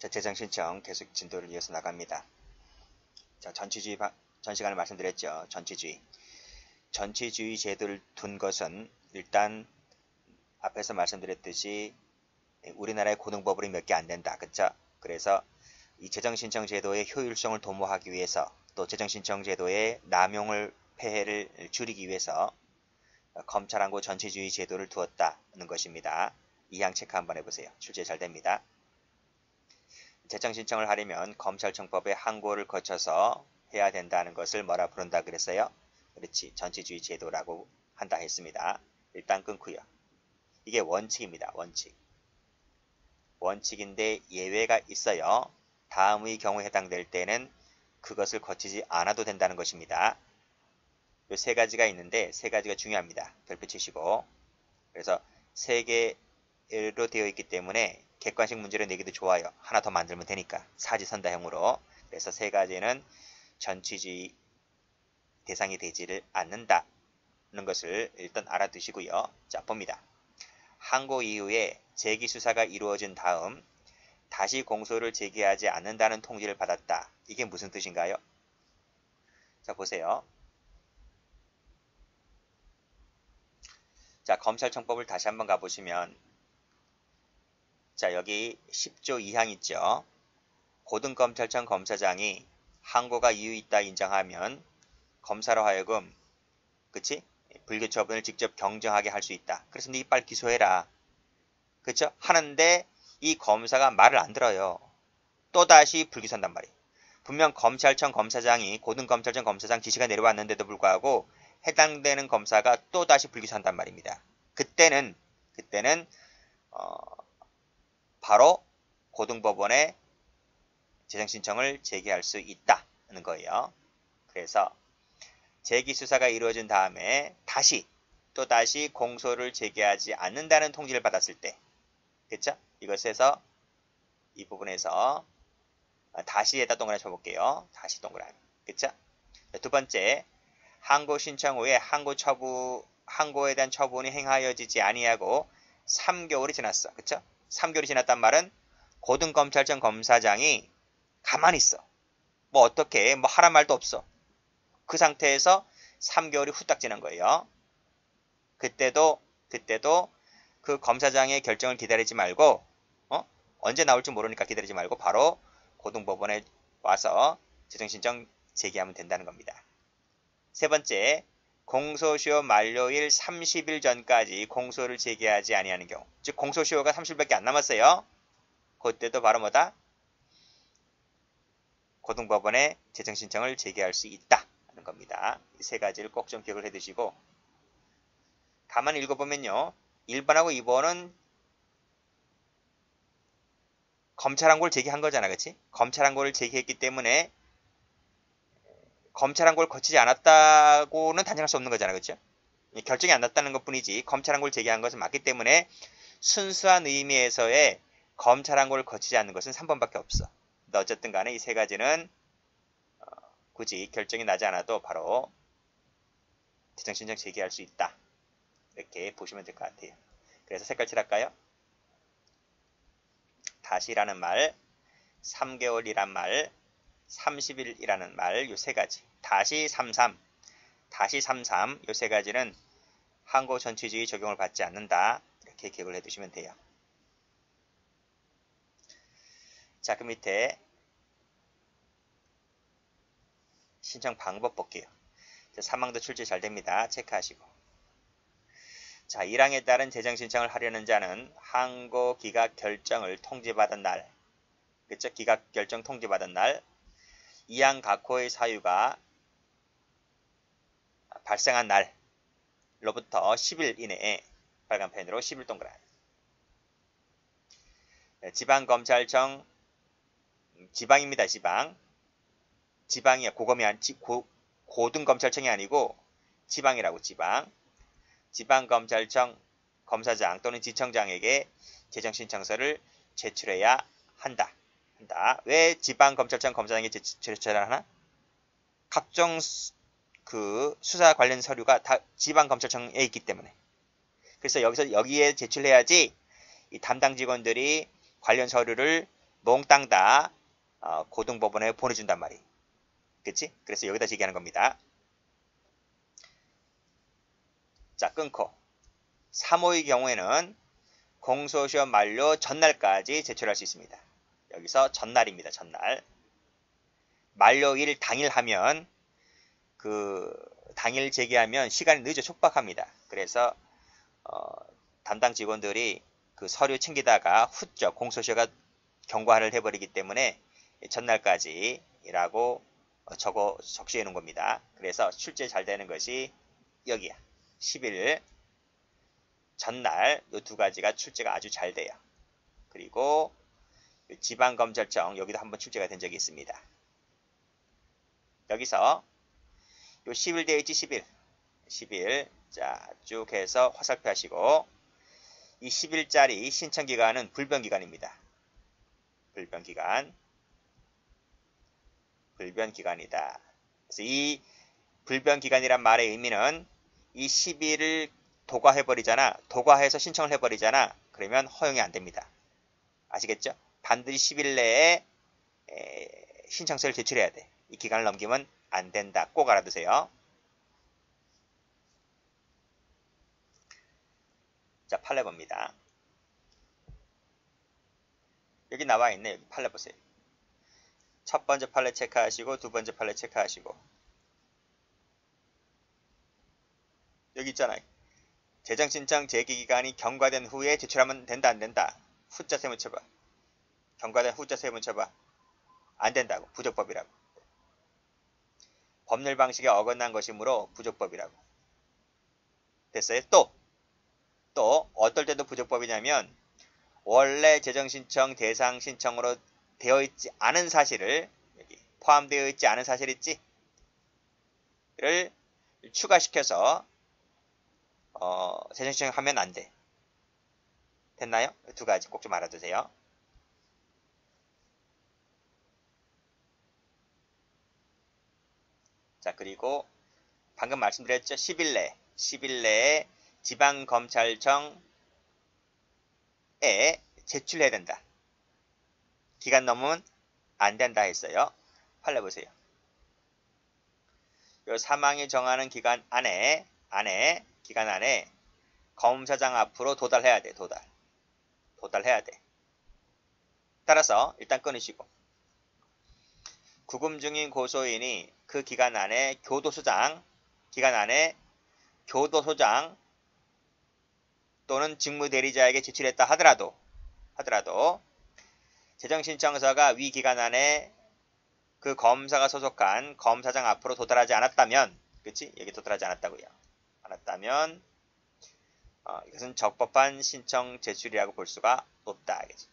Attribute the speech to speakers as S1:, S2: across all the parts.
S1: 자, 재정 신청 계속 진도를 이어서 나갑니다. 자, 전취주의, 전 시간에 말씀드렸죠. 전취주의 제도를 둔 것은 일단 앞에서 말씀드렸듯이 우리나라의 고등법원이 몇 개 안 된다. 그쵸? 그래서 이 재정신청 제도의 효율성을 도모하기 위해서 또 재정신청 제도의 남용을 폐해를 줄이기 위해서 검찰항고 전취주의 제도를 두었다는 것입니다. 이 항 체크 한번 해보세요. 출제 잘 됩니다. 재정신청을 하려면 검찰청법의 항고를 거쳐서 해야 된다는 것을 뭐라 부른다 그랬어요? 그렇지, 전취주의 제도라고 한다 했습니다. 일단 끊고요. 이게 원칙입니다. 원칙인데 예외가 있어요. 다음의 경우에 해당될 때는 그것을 거치지 않아도 된다는 것입니다. 이 세 가지가 있는데 세 가지가 중요합니다. 별표 치시고. 그래서 세 개로 되어 있기 때문에 객관식 문제를 내기도 좋아요. 하나 더 만들면 되니까. 사지선다형으로. 그래서 세 가지는 전취주의 대상이 되지를 않는다는 것을 일단 알아두시고요. 자, 봅니다. 항고 이후에 재기수사가 이루어진 다음 다시 공소를 제기하지 않는다는 통지를 받았다. 이게 무슨 뜻인가요? 자, 보세요. 자, 검찰청법을 다시 한번 가보시면 자, 여기 10조 2항 있죠. 고등검찰청 검사장이 항고가 이유 있다 인정하면 검사로 하여금 그치? 불기소 처분을 직접 경정하게 할 수 있다. 그래서 니 빨리 기소해라. 그쵸? 하는데 이 검사가 말을 안 들어요. 또다시 불기소한단 말이에요. 분명 검찰청 검사장이 고등검찰청 검사장 지시가 내려왔는데도 불구하고 해당되는 검사가 또다시 불기소한단 말입니다. 그때는 바로 고등법원에 재정신청을 제기할 수 있다는 거예요. 그래서 재기수사가 이루어진 다음에 또다시 공소를 제기하지 않는다는 통지를 받았을 때, 그쵸? 이것에서 이 부분에서 다시에다 동그라미 쳐볼게요. 다시 동그라미, 그쵸? 두 번째, 항고 신청 후에 항고에 대한 처분이 행하여지지 아니하고 3개월이 지났어, 그쵸? 3개월이 지났단 말은 고등검찰청 검사장이 가만히 있어. 뭐 어떻게 하란 말도 없어. 그 상태에서 3개월이 후딱 지난 거예요. 그때도 그 검사장의 결정을 기다리지 말고 언제 나올지 모르니까 기다리지 말고 바로 고등법원에 와서 재정신청 제기하면 된다는 겁니다. 세 번째, 공소시효 만료일 30일 전까지 공소를 제기하지 아니하는 경우, 즉 공소시효가 30일밖에 안 남았어요. 그때도 바로 뭐다? 고등법원에 재정신청을 제기할 수 있다는 겁니다. 이 세 가지를 꼭 좀 기억을 해두시고 가만히 읽어보면요. 1번하고 2번은 검찰항고를 제기한 거잖아. 그치? 검찰항고를 제기했기 때문에 검찰항고를 거치지 않았다고는 단정할 수 없는 거잖아. 그쵸? 결정이 안 났다는 것 뿐이지 검찰항고를 제기한 것은 맞기 때문에 순수한 의미에서의 검찰항고를 거치지 않는 것은 3번밖에 없어. 근데 어쨌든 간에 이 세 가지는 굳이 결정이 나지 않아도 바로 재정신청 제기할 수 있다. 이렇게 보시면 될 것 같아요. 그래서 색깔 칠할까요? 다시라는 말, 3개월이란 말, 30일이라는 말, 요 세 가지. 다시 33, 요 세 가지는 항고 전취주의 적용을 받지 않는다. 이렇게 기억을 해두시면 돼요. 자, 그 밑에 신청 방법 볼게요. 사망도 출제 잘 됩니다. 체크하시고. 자, 1항에 따른 재정신청을 하려는 자는 항고 기각 결정을 통지받은 날, 그쵸? 기각 결정 통지받은 날, 2항 각호의 사유가 발생한 날로부터 10일 이내에 빨간 펜으로 10일 동그라미. 지방검찰청, 지방입니다. 지방이야. 고등검찰청이 아니고 지방이라고, 지방검찰청 검사장 또는 지청장에게 재정신청서를 제출해야 한다. 왜 지방검찰청 검사장에게 제출해야 하나? 각종 그 수사 관련 서류가 다 지방검찰청에 있기 때문에. 그래서 여기에 제출해야지 이 담당 직원들이 관련 서류를 몽땅 다 고등법원에 보내준단 말이에요. 그치? 그래서 여기다 제기하는 겁니다. 자, 끊고 3호의 경우에는 공소시효 만료 전날까지 제출할 수 있습니다. 여기서 전날입니다. 전날. 만료일 당일 하면 당일 제기하면 시간이 늦어 촉박합니다. 그래서 담당 직원들이 그 서류 챙기다가 훌쩍 공소시효가 경과를 해버리기 때문에 전날까지라고 적시해 놓은 겁니다. 그래서 출제 잘 되는 것이 여기야. 10일 전날 이 두 가지가 출제가 아주 잘 돼요. 그리고 지방검찰청 여기도 한번 출제가 된 적이 있습니다. 여기서 요 10일 되어 있지 10일 자 쭉 해서 화살표 하시고 이 10일짜리 신청기간은 불변기간입니다. 불변기간이다. 그래서 이 불변기간이란 말의 의미는 이 10일을 도과해버리잖아. 도과해서 신청을 해버리잖아. 그러면 허용이 안 됩니다. 아시겠죠? 반드시 10일 내에 신청서를 제출해야 돼. 이 기간을 넘기면 안 된다. 꼭 알아두세요. 자, 판례 봅니다. 여기 나와 있네. 여기 판례 보세요. 첫 번째 판례 체크하시고 두 번째 판례 체크하시고 여기 있잖아요. 재정신청 제기기간이 경과된 후에 제출하면 된다 안 된다. 후자 세문 쳐봐. 경과된 후자 세문 쳐봐. 안 된다고. 부적법이라고. 법률 방식에 어긋난 것이므로 부적법이라고. 됐어요? 또 어떨 때도 부적법이냐면 원래 재정신청 대상 신청으로 되어 있지 않은 사실을 여기 포함되어 있지 않은 사실 있지? 를 추가시켜서 재정신청하면 안 돼. 됐나요? 두 가지 꼭 좀 알아두세요. 자, 그리고 방금 말씀드렸죠? 10일 내에 지방검찰청에 제출해야 된다. 기간 넘으면 안 된다 했어요. 판례 보세요. 요 사망이 정하는 기간 안에 검사장 앞으로 도달해야 돼. 도달해야 돼. 따라서 일단 끊으시고 구금 중인 고소인이 그 기간 안에 교도소장 또는 직무대리자에게 제출했다 하더라도 재정신청서가 위 기간 안에 그 검사가 소속한 검사장 앞으로 도달하지 않았다면, 그치? 여기 도달하지 않았다고요. 않았다면 이것은 적법한 신청 제출이라고 볼 수가 없다. 그치?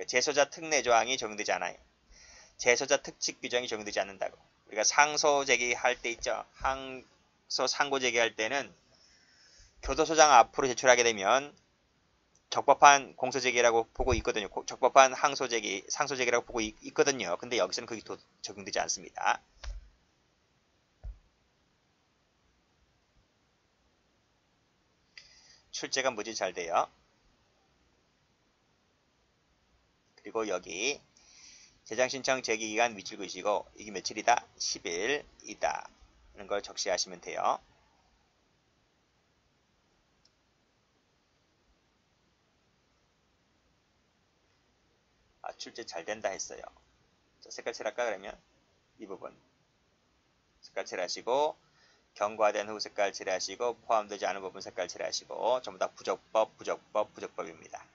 S1: 재소자 특례 조항이 적용되지 않아요. 재소자 특칙 규정이 적용되지 않는다고. 우리가 상소 제기할 때 있죠. 상고 제기할 때는 교도소장 앞으로 제출하게 되면 적법한 공소제기라고 보고 있거든요. 적법한 상소제기라고 보고 있거든요. 근데 여기서는 그게 적용되지 않습니다. 출제가 무지 잘 돼요. 그리고 여기 재정신청 제기기간 밑줄 그시고 이게 며칠이다? 10일이다. 라는 걸 적시하시면 돼요. 출제 잘 된다 했어요. 자, 색깔 칠할까 그러면 이 부분 색깔 칠하시고 경과된 후 색깔 칠하시고 포함되지 않은 부분 색깔 칠하시고 전부 다 부적법입니다.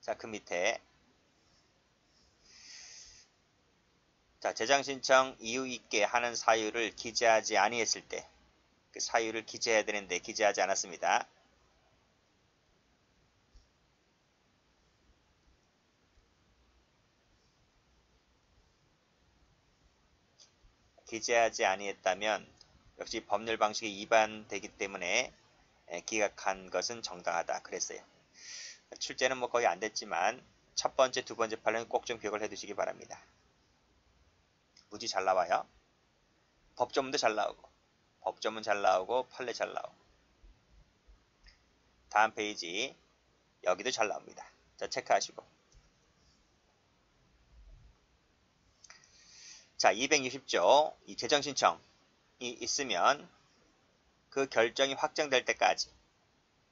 S1: 자, 그 밑에 자, 재정신청 이유 있게 하는 사유를 기재하지 아니했을 때 그 사유를 기재해야 되는데 기재하지 않았습니다. 기재하지 아니했다면 역시 법률 방식에 위반되기 때문에 기각한 것은 정당하다 그랬어요. 출제는 뭐 거의 안 됐지만 첫 번째, 두 번째 판례는 꼭 좀 기억을 해두시기 바랍니다. 무지 잘 나와요. 법조문도 잘 나오고 판례 잘 나오고 다음 페이지 여기도 잘 나옵니다. 자, 체크하시고. 자, 260조 이 재정 신청이 있으면 그 결정이 확정될 때까지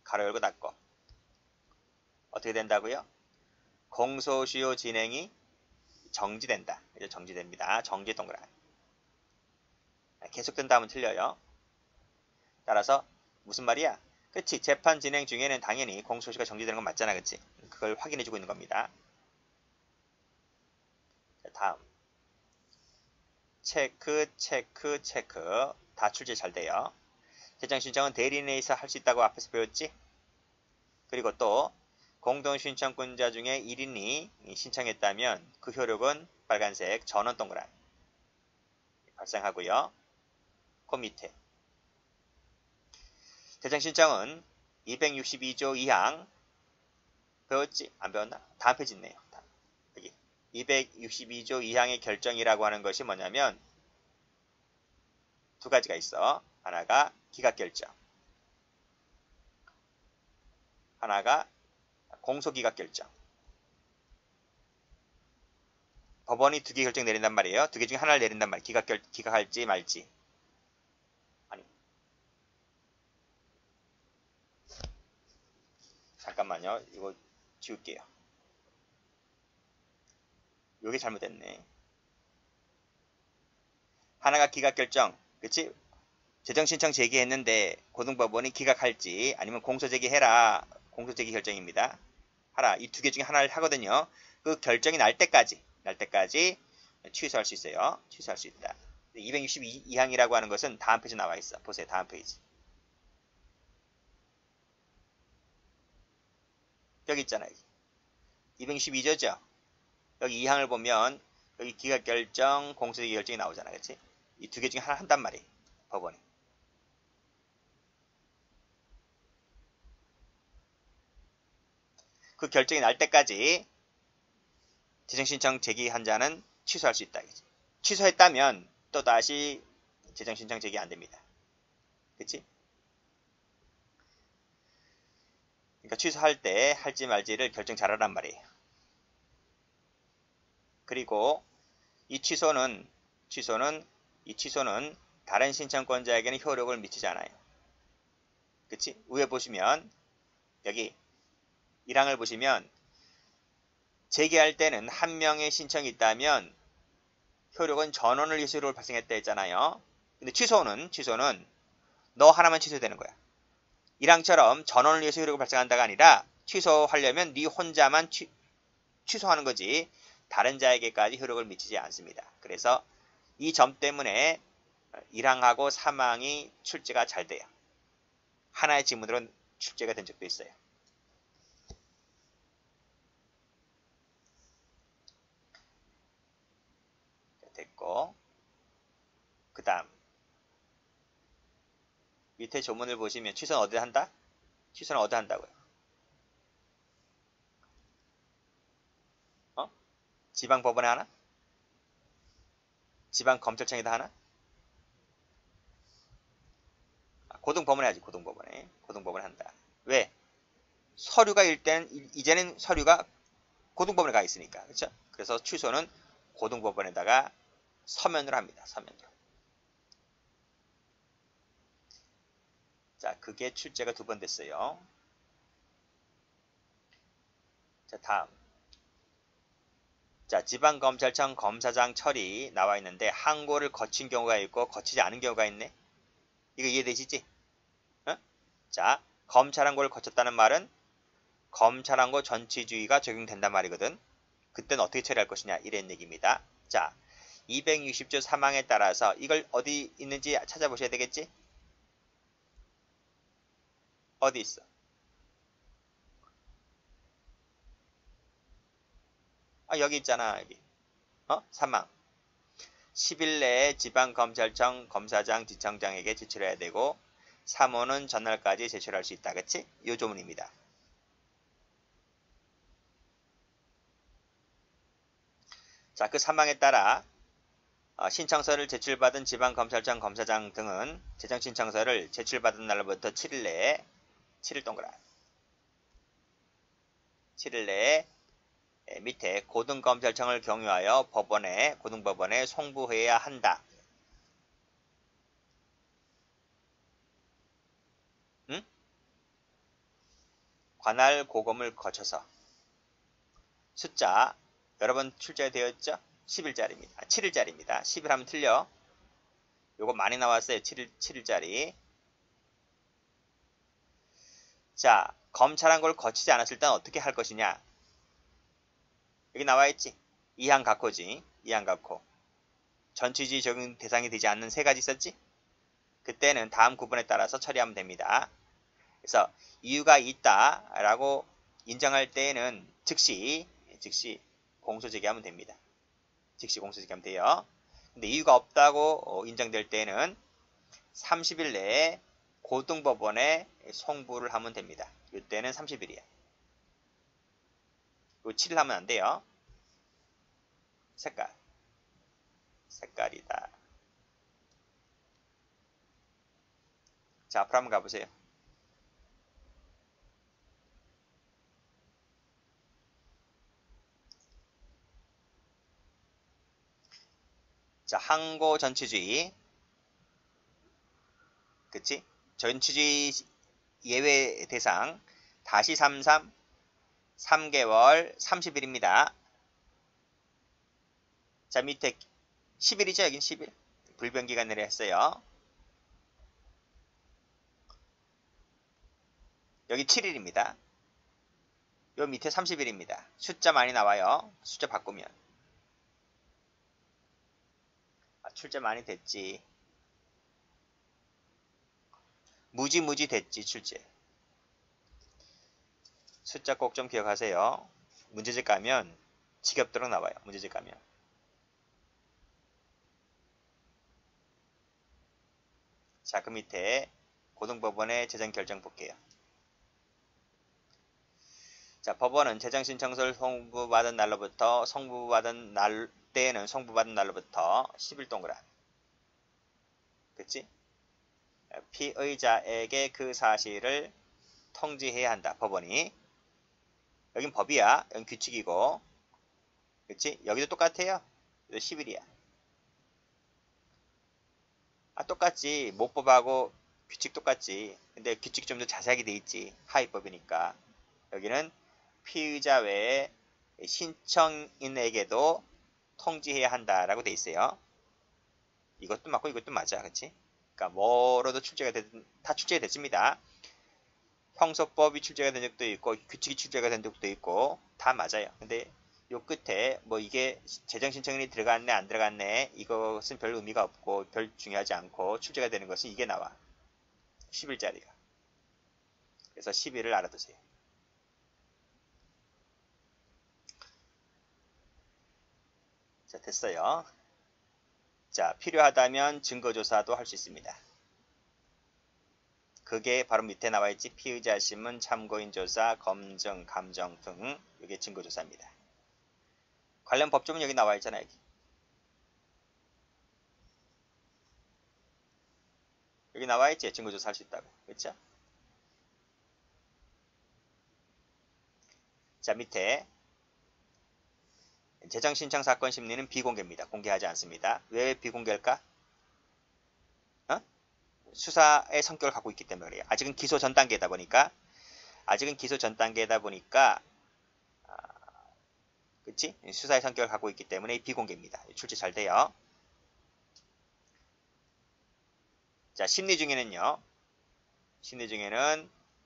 S1: 가로 열고 닫고 어떻게 된다고요? 공소시효 진행이 정지된다. 그죠? 정지됩니다. 정지 동그라미. 계속된다 하면 틀려요. 따라서 무슨 말이야? 그치? 재판 진행 중에는 당연히 공소시효가 정지되는 건 맞잖아. 그치? 그걸 확인해주고 있는 겁니다. 자, 다음. 체크, 체크, 체크. 다 출제 잘 돼요. 재정 신청은 대리인에 의해서 할 수 있다고 앞에서 배웠지? 그리고 또 공동신청권자 중에 1인이 신청했다면 그 효력은 빨간색 전원 동그라미 발생하고요. 그 밑에 재정 신청은 262조 2항 배웠지? 안 배웠나? 다음 페이지 있네요. 여기 262조 2항의 결정이라고 하는 것이 뭐냐면 두 가지가 있어. 하나가 기각결정, 하나가 공소기각결정. 법원이 두 개 결정 내린단 말이에요. 두 개 중에 하나를 내린단 말이에요. 기각할지 말지. 아니. 잠깐만요. 이거 지울게요. 요게 잘못됐네. 하나가 기각결정. 그치? 재정신청 제기했는데 고등법원이 기각할지 아니면 공소제기해라. 공소제기 결정입니다. 하라. 이 두 개 중에 하나를 하거든요. 그 결정이 날 때까지 취소할 수 있어요. 취소할 수 있다. 262항이라고 하는 것은 다음 페이지 나와 있어. 보세요. 다음 페이지. 여기 있잖아요. 262조죠. 여기 2항을 보면 여기 기각결정, 공소제기 결정이 나오잖아. 그치? 이 두 개 중에 하나 한단 말이에요. 법원이. 그 결정이 날 때까지 재정신청 제기한 자는 취소할 수 있다. 그치? 취소했다면 또다시 재정신청 제기 안 됩니다. 그치? 그러니까 취소할 때 할지 말지를 결정 잘하란 말이에요. 그리고 이 취소는 다른 신청권자에게는 효력을 미치지 않아요. 그치? 위에 보시면 여기 1항을 보시면 제기할 때는 한 명의 신청이 있다면 효력은 전원을 위해서 효력을 발생했다 했잖아요. 근데 취소는 너 하나만 취소되는 거야. 1항처럼 전원을 위해서 효력을 발생한다가 아니라 취소하려면 네 혼자만 취소하는 거지 다른 자에게까지 효력을 미치지 않습니다. 그래서 이 점 때문에 1항하고 3항이 출제가 잘 돼요. 하나의 지문으로 출제가 된 적도 있어요. 됐고 그 다음 밑에 조문을 보시면 취소는 어디 한다? 취소는 어디 한다고요? 지방법원에 하나? 지방검찰청에다 하나? 고등법원에 하지. 고등법원에 한다. 왜? 서류가 이제는 서류가 고등법원에 가 있으니까. 그렇죠? 그래서 취소는 고등법원에다가 서면으로 합니다. 서면으로. 자, 그게 출제가 2번 됐어요. 자, 다음. 자, 지방검찰청 검사장 처리 나와 있는데 항고를 거친 경우가 있고 거치지 않은 경우가 있네. 이거 이해되시지? 자, 검찰 항고를 거쳤다는 말은 검찰 항고 전치주의가 적용된단 말이거든. 그때는 어떻게 처리할 것이냐 이런 얘기입니다. 자, 260조 3항에 따라서 이걸 어디 있는지 찾아보셔야 되겠지? 어디 있어? 여기 있잖아. 여기. 3항. 10일 내에 지방검찰청 검사장, 지청장에게 제출해야 되고 3호는 전날까지 제출할 수 있다. 그치? 요 조문입니다. 자, 그 3항에 따라 신청서를 제출받은 지방검찰청 검사장 등은 재정신청서를 제출받은 날로부터 7일 내에 7일 동그라 7일 내에 밑에 고등검찰청을 경유하여 고등법원에 송부해야 한다. 응? 관할 고검을 거쳐서. 숫자 여러 번 출제되었죠? 10일짜리입니다. 7일짜리입니다. 10일 하면 틀려. 요거 많이 나왔어요. 7일짜리. 자, 검찰한 걸 거치지 않았을 땐 어떻게 할 것이냐? 여기 나와있지? 이항각호지. 이항각호. 전취지 적용 대상이 되지 않는 세 가지 있었지? 그때는 다음 구분에 따라서 처리하면 됩니다. 그래서 이유가 있다라고 인정할 때에는 즉시 공소 제기하면 됩니다. 즉시 공소 제기하면 돼요. 근데 이유가 없다고 인정될 때에는 30일 내에 고등법원에 송부를 하면 됩니다. 이때는 30일이야. 7일 하면 안 돼요. 색깔이다. 자, 앞으로 한번 가보세요. 자, 항고 전치주의. 그치? 전치주의 예외 대상 다시 33 3개월 30일입니다. 자, 밑에 10일이죠. 여긴 10일. 불변기간으로 했어요. 여기 7일입니다. 요 밑에 30일입니다. 숫자 많이 나와요. 숫자 바꾸면. 출제 많이 됐지. 무지 됐지, 출제. 숫자 꼭 좀 기억하세요. 문제집 가면 지겹도록 나와요. 문제집 가면. 자, 그 밑에 고등법원의 재정 결정 볼게요. 자, 법원은 재정 신청서를 송부받은 날로부터 송부받은 날로부터 10일 동안. 그치? 피의자에게 그 사실을 통지해야 한다. 법원이. 여긴 법이야. 여긴 규칙이고. 그치? 여기도 똑같아요. 10일이야. 똑같지. 모법하고 규칙 똑같지. 근데 규칙이 좀 더 자세하게 돼 있지. 하위법이니까. 여기는 피의자 외에 신청인에게도 통지해야 한다라고 돼 있어요. 이것도 맞고 이것도 맞아. 그치? 그러니까 뭐로도 다 출제가 됐습니다. 형소법이 출제가 된 적도 있고 규칙이 출제가 된 적도 있고 다 맞아요. 근데 요 끝에 뭐 이게 재정 신청인이 들어갔네 안 들어갔네 이것은 별 의미가 없고 별 중요하지 않고 출제가 되는 것은 이게 나와. 10일짜리가. 그래서 10일을 알아두세요. 자, 됐어요. 자, 필요하다면 증거조사도 할 수 있습니다. 그게 바로 밑에 나와있지. 피의자 신문, 참고인 조사, 검증, 감정 등 이게 증거조사입니다. 관련 법조문 여기 나와있잖아요. 여기 나와있지. 증거조사 할 수 있다고. 그렇죠? 자, 밑에 재정신청 사건 심리는 비공개입니다. 공개하지 않습니다. 왜 비공개일까? 수사의 성격을 갖고 있기 때문에 그래요. 아직은 기소 전 단계다 보니까 그치? 수사의 성격을 갖고 있기 때문에 비공개입니다. 출제 잘 돼요. 자, 심리 중에는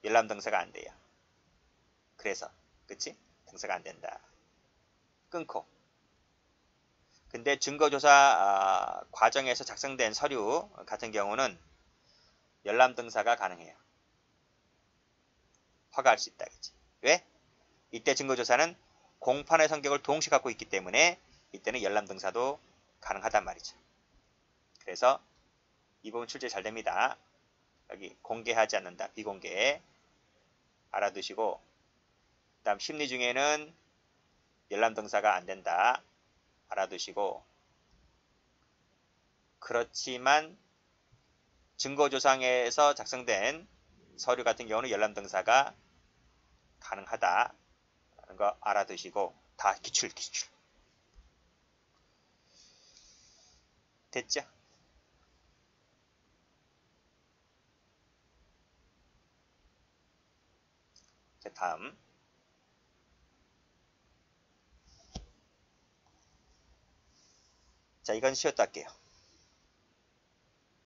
S1: 열람 등사가 안 돼요. 그래서 그치? 등사가 안 된다. 끊고. 근데 증거조사 과정에서 작성된 서류 같은 경우는 열람 등사가 가능해요. 허가할 수 있다. 그치? 왜? 이때 증거조사는 공판의 성격을 동시에 갖고 있기 때문에 이때는 열람 등사도 가능하단 말이죠. 그래서 이 부분 출제 잘 됩니다. 여기 공개하지 않는다. 비공개 알아두시고 그 다음 심리 중에는 열람 등사가 안 된다. 알아두시고 그렇지만 증거조사에서 작성된 서류 같은 경우는 열람 등사가 가능하다. 그런 거 알아두시고 다 기출. 됐죠? 자, 다음. 자, 이건 쉬었다 할게요.